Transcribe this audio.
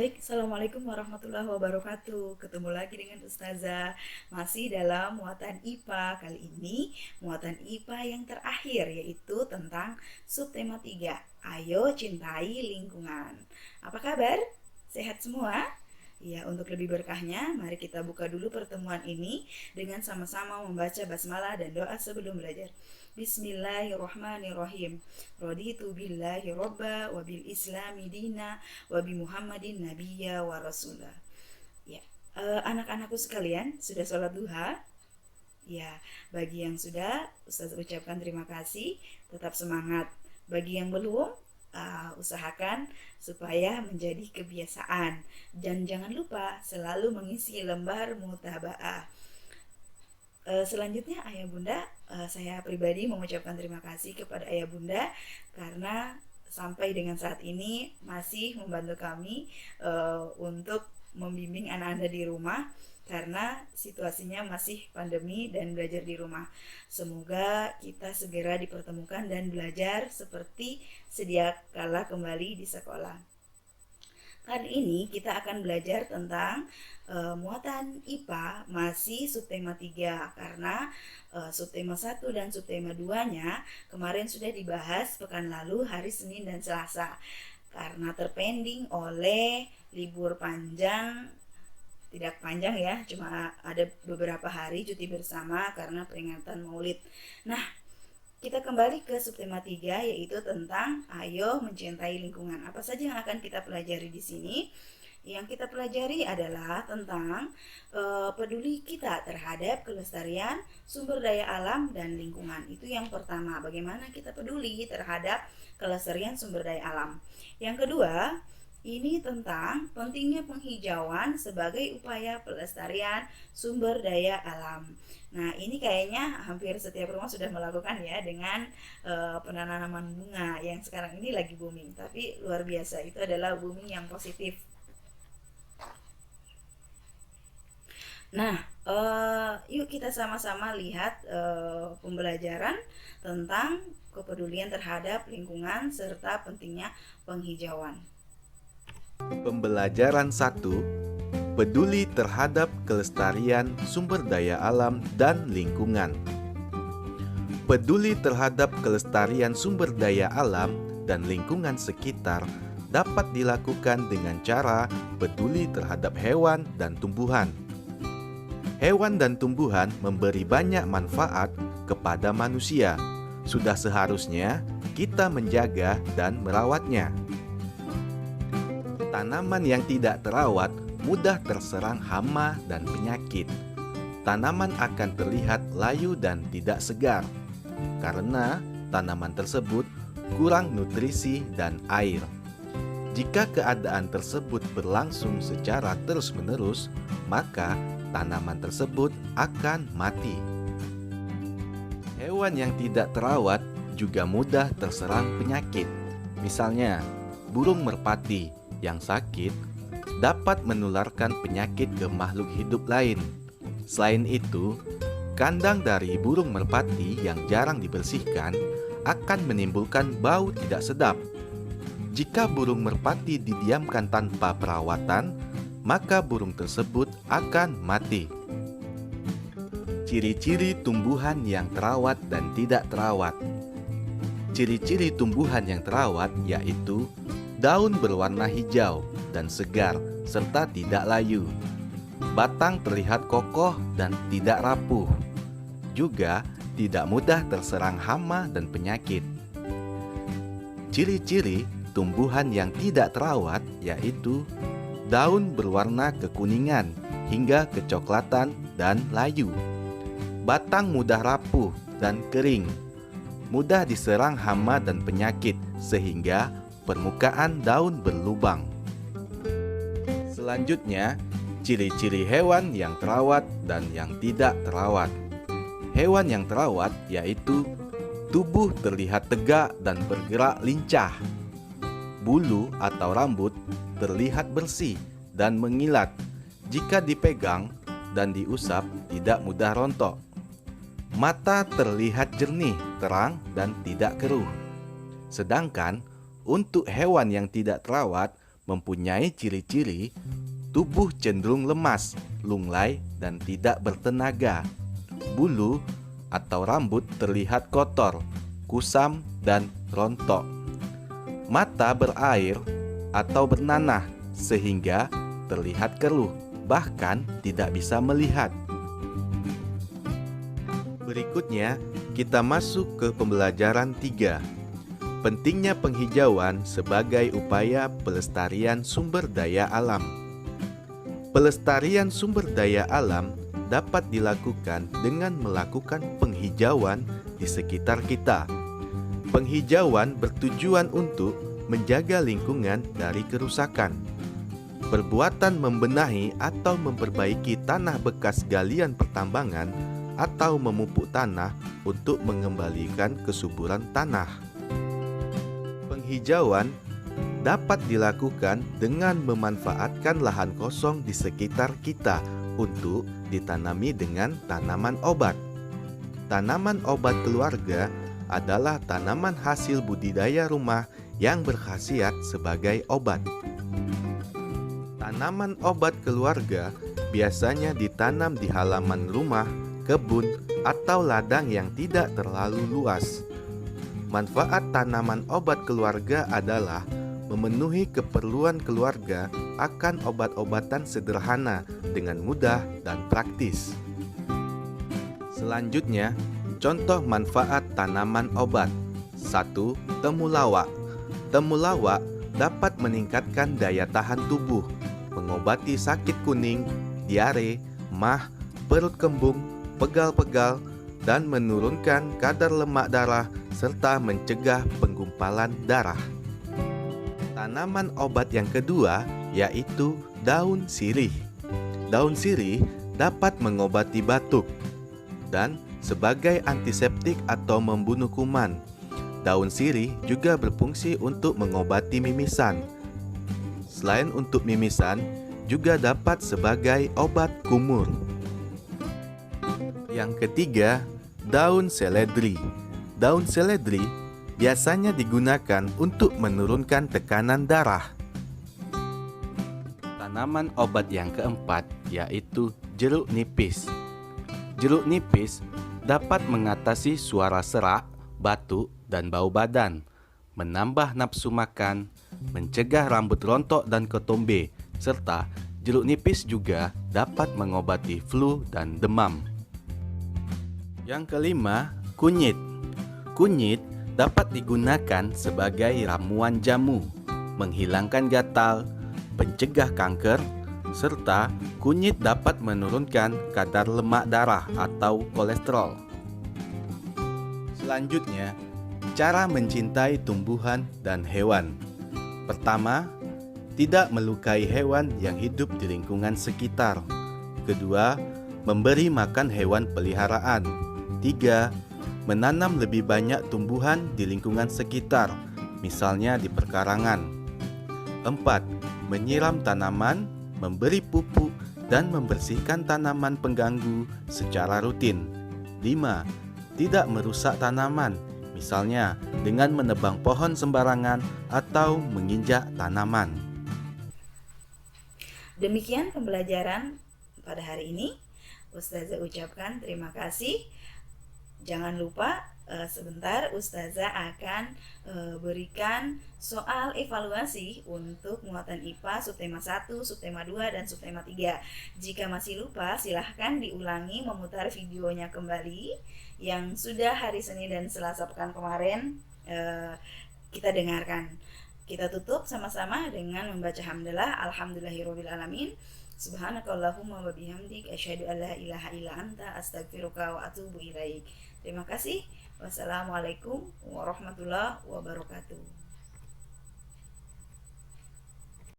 Baik, Assalamualaikum warahmatullahi wabarakatuh. Ketemu lagi dengan Ustazah. Masih dalam muatan IPA. Kali ini muatan IPA yang terakhir, yaitu tentang subtema 3. Ayo cintai lingkungan. Apa kabar? Sehat semua? Ya, untuk lebih berkahnya, mari kita buka dulu pertemuan ini dengan sama-sama membaca basmalah dan doa sebelum belajar. Bismillahirrahmanirrahim. Raditu billahi robba wa bil islami dina wa bi Muhammadin nabiyya wa rasulah. Ya, anak-anakku sekalian, sudah sholat duha? Ya, bagi yang sudah, Ustaz ucapkan terima kasih, tetap semangat. Bagi yang belum, usahakan supaya menjadi kebiasaan. Dan jangan lupa selalu mengisi lembar mutaba'ah. Selanjutnya ayah bunda, saya pribadi mengucapkan terima kasih kepada ayah bunda karena sampai dengan saat ini masih membantu kami untuk membimbing anak anda di rumah karena situasinya masih pandemi dan belajar di rumah. Semoga kita segera dipertemukan dan belajar seperti sedia kala kembali di sekolah. Kali ini kita akan belajar tentang muatan IPA masih subtema 3 karena subtema 1 dan subtema 2-nya kemarin sudah dibahas pekan lalu hari Senin dan Selasa. Karena terpending oleh libur panjang, tidak panjang ya, cuma ada beberapa hari cuti bersama karena peringatan Maulid. Nah, kita kembali ke subtema 3 yaitu tentang ayo mencintai lingkungan. Apa saja yang akan kita pelajari di sini? Yang kita pelajari adalah tentang peduli kita terhadap kelestarian sumber daya alam dan lingkungan. Itu yang pertama, bagaimana kita peduli terhadap kelestarian sumber daya alam. Yang kedua, ini tentang pentingnya penghijauan sebagai upaya pelestarian sumber daya alam. Nah, ini kayaknya hampir setiap rumah sudah melakukan ya dengan penanaman bunga yang sekarang ini lagi booming. Tapi luar biasa, itu adalah booming yang positif. Nah, yuk kita sama-sama lihat pembelajaran tentang kepedulian terhadap lingkungan serta pentingnya penghijauan. Pembelajaran 1. Peduli terhadap kelestarian sumber daya alam dan lingkungan. Peduli terhadap kelestarian sumber daya alam dan lingkungan sekitar dapat dilakukan dengan cara peduli terhadap hewan dan tumbuhan. Hewan dan tumbuhan memberi banyak manfaat kepada manusia. Sudah seharusnya kita menjaga dan merawatnya. Tanaman yang tidak terawat mudah terserang hama dan penyakit. Tanaman akan terlihat layu dan tidak segar karena tanaman tersebut kurang nutrisi dan air. Jika keadaan tersebut berlangsung secara terus-menerus, maka tanaman tersebut akan mati. Hewan yang tidak terawat juga mudah terserang penyakit. Misalnya, burung merpati yang sakit dapat menularkan penyakit ke makhluk hidup lain. Selain itu, kandang dari burung merpati yang jarang dibersihkan akan menimbulkan bau tidak sedap. Jika burung merpati didiamkan tanpa perawatan, maka burung tersebut akan mati. Ciri-ciri tumbuhan yang terawat dan tidak terawat. Ciri-ciri tumbuhan yang terawat yaitu daun berwarna hijau dan segar serta tidak layu. Batang terlihat kokoh dan tidak rapuh. Juga tidak mudah terserang hama dan penyakit. Ciri-ciri tumbuhan yang tidak terawat yaitu daun berwarna kekuningan hingga kecoklatan dan layu. Batang mudah rapuh dan kering. Mudah diserang hama dan penyakit sehingga permukaan daun berlubang. Selanjutnya, ciri-ciri hewan yang terawat dan yang tidak terawat. Hewan yang terawat yaitu tubuh terlihat tegak dan bergerak lincah. Bulu atau rambut terlihat bersih dan mengilat. Jika dipegang dan diusap tidak mudah rontok. Mata terlihat jernih, terang, dan tidak keruh. Sedangkan untuk hewan yang tidak terawat mempunyai ciri-ciri tubuh cenderung lemas, lunglai, dan tidak bertenaga. Bulu atau rambut terlihat kotor, kusam, dan rontok. Mata berair atau bernanah sehingga terlihat keruh, bahkan tidak bisa melihat. Berikutnya, kita masuk ke pembelajaran 3. Pentingnya penghijauan sebagai upaya pelestarian sumber daya alam. Pelestarian sumber daya alam dapat dilakukan dengan melakukan penghijauan di sekitar kita. Penghijauan bertujuan untuk menjaga lingkungan dari kerusakan. Perbuatan membenahi atau memperbaiki tanah bekas galian pertambangan atau memupuk tanah untuk mengembalikan kesuburan tanah. Penghijauan dapat dilakukan dengan memanfaatkan lahan kosong di sekitar kita untuk ditanami dengan tanaman obat. Tanaman obat keluarga adalah tanaman hasil budidaya rumah yang berkhasiat sebagai obat. Tanaman obat keluarga biasanya ditanam di halaman rumah, kebun, atau ladang yang tidak terlalu luas. Manfaat tanaman obat keluarga adalah memenuhi keperluan keluarga akan obat-obatan sederhana dengan mudah dan praktis. Selanjutnya, contoh manfaat tanaman obat. 1. Temulawak. Temulawak dapat meningkatkan daya tahan tubuh, mengobati sakit kuning, diare, mah, perut kembung, pegal-pegal, dan menurunkan kadar lemak darah serta mencegah penggumpalan darah. Tanaman obat yang kedua yaitu daun sirih. Daun sirih dapat mengobati batuk dan sebagai antiseptik atau membunuh kuman. Daun sirih juga berfungsi untuk mengobati mimisan. Selain untuk mimisan, juga dapat sebagai obat kumur. Yang ketiga, daun seledri. Daun seledri biasanya digunakan untuk menurunkan tekanan darah. Tanaman obat yang keempat yaitu jeruk nipis. Jeruk nipis dapat mengatasi suara serak, batuk, dan bau badan, menambah nafsu makan, mencegah rambut rontok dan ketombe, serta jeruk nipis juga dapat mengobati flu dan demam. Yang kelima, kunyit. Kunyit dapat digunakan sebagai ramuan jamu, menghilangkan gatal, pencegah kanker, serta kunyit dapat menurunkan kadar lemak darah atau kolesterol. Selanjutnya, cara mencintai tumbuhan dan hewan. Pertama, tidak melukai hewan yang hidup di lingkungan sekitar. Kedua, memberi makan hewan peliharaan. 3. Menanam lebih banyak tumbuhan di lingkungan sekitar, misalnya di perkarangan. 4. Menyiram tanaman, memberi pupuk, dan membersihkan tanaman pengganggu secara rutin. 5. Tidak merusak tanaman, misalnya dengan menebang pohon sembarangan atau menginjak tanaman. Demikian pembelajaran pada hari ini. Ustazah ucapkan terima kasih. Jangan lupa sebentar Ustazah akan berikan soal evaluasi untuk muatan IPA subtema 1, subtema 2, dan subtema 3. Jika masih lupa, silahkan diulangi memutar videonya kembali yang sudah hari Senin dan Selasa pekan kemarin kita dengarkan. Kita tutup sama-sama dengan membaca hamdalah. Alhamdulillahirabbil alamin. Subhanakallahumma wa bihamdik asyhadu an la ilaha illa anta astaghfiruka wa atubu ilaik. Terima kasih. Wassalamualaikum warahmatullahi wabarakatuh.